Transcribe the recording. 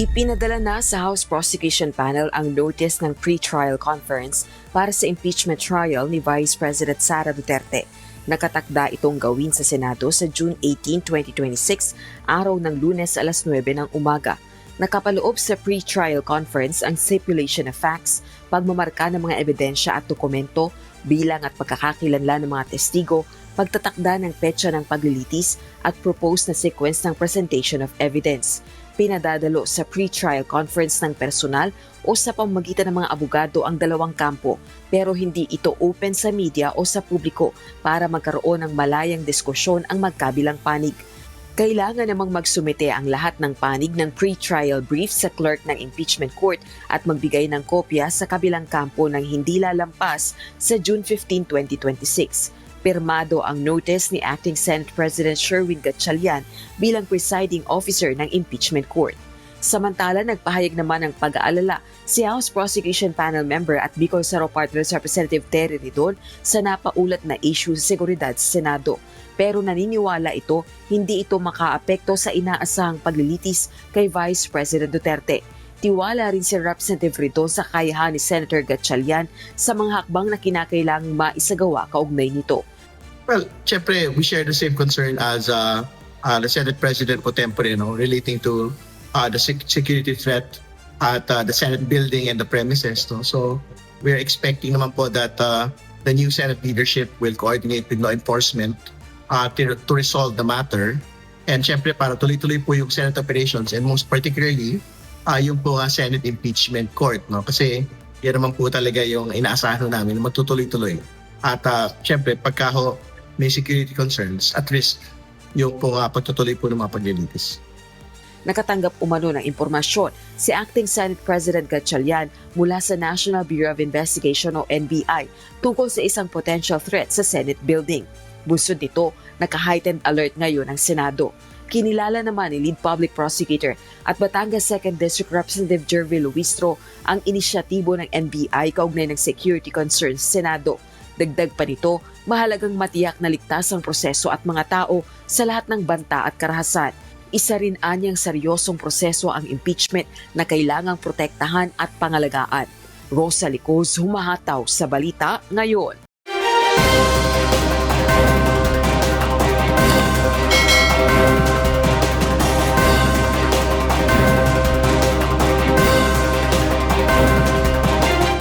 Ipinadala na sa House Prosecution Panel ang notice ng pre-trial conference para sa impeachment trial ni Vice President Sara Duterte. Nakatakda itong gawin sa Senado sa June 18, 2026, araw ng Lunes alas 9 ng umaga. Nakapaloob sa pre-trial conference ang stipulation of facts, pagmamarka ng mga ebidensya at dokumento, bilang at pagkakakilanlan ng mga testigo, pagtatakda ng petsa ng paglilitis at propose na sequence ng presentation of evidence. Pinadadalo sa pre-trial conference ng personal o sa pamamagitan ng mga abogado ang dalawang kampo, pero hindi ito open sa media o sa publiko para magkaroon ng malayang diskusyon ang magkabilang panig. Kailangan namang magsumite ang lahat ng panig ng pre-trial brief sa clerk ng impeachment court at magbigay ng kopya sa kabilang kampo ng hindi lalampas sa June 15, 2026. Pirmado ang notice ni Acting Senate President Sherwin Gatchalian bilang presiding officer ng impeachment court. Samantala, nagpahayag naman ng pag-aalala si House Prosecution Panel member at Bicol Saro Partners Representative Terry Ridon sa napaulat na issue sa seguridad sa Senado. Pero naniniwala ito, hindi ito makaapekto sa inaasahang paglilitis kay Vice President Duterte. Tiwala rin si Representative Ridon sa kakayahan ni Senator Gatchalian sa mga hakbang na kinakailangang maisagawa kaugnay nito. Well, syempre, we share the same concern as the Senate President pro tempore, relating to the security threat at the Senate building and the premises. No? So, we're expecting naman po that the new Senate leadership will coordinate with law enforcement to resolve the matter. And syempre, para tuloy-tuloy po yung Senate operations and most particularly, yung po Senate Impeachment Court. No? Kasi yan naman po talaga yung inaasahan namin na magtutuloy-tuloy. At syempre, pagka may security concerns, at risk yung po pagtutuloy po ng mga paglilitis. Nakatanggap umano ng impormasyon si Acting Senate President Gatchalian mula sa National Bureau of Investigation o NBI tungkol sa isang potential threat sa Senate building. Bunsod nito, naka-heightened alert ngayon ang Senado. Kinilala naman ni Lead Public Prosecutor at Batangas 2nd District Representative Jervy Luistro ang inisyatibo ng NBI kaugnay ng security concerns sa Senado. Dagdag pa nito, mahalagang matiyak na ligtas ang proseso at mga tao sa lahat ng banta at karahasan. Isa rin anyang seryosong proseso ang impeachment na kailangang protektahan at pangalagaan. Rosa Licoz, humahataw sa Balita Ngayon.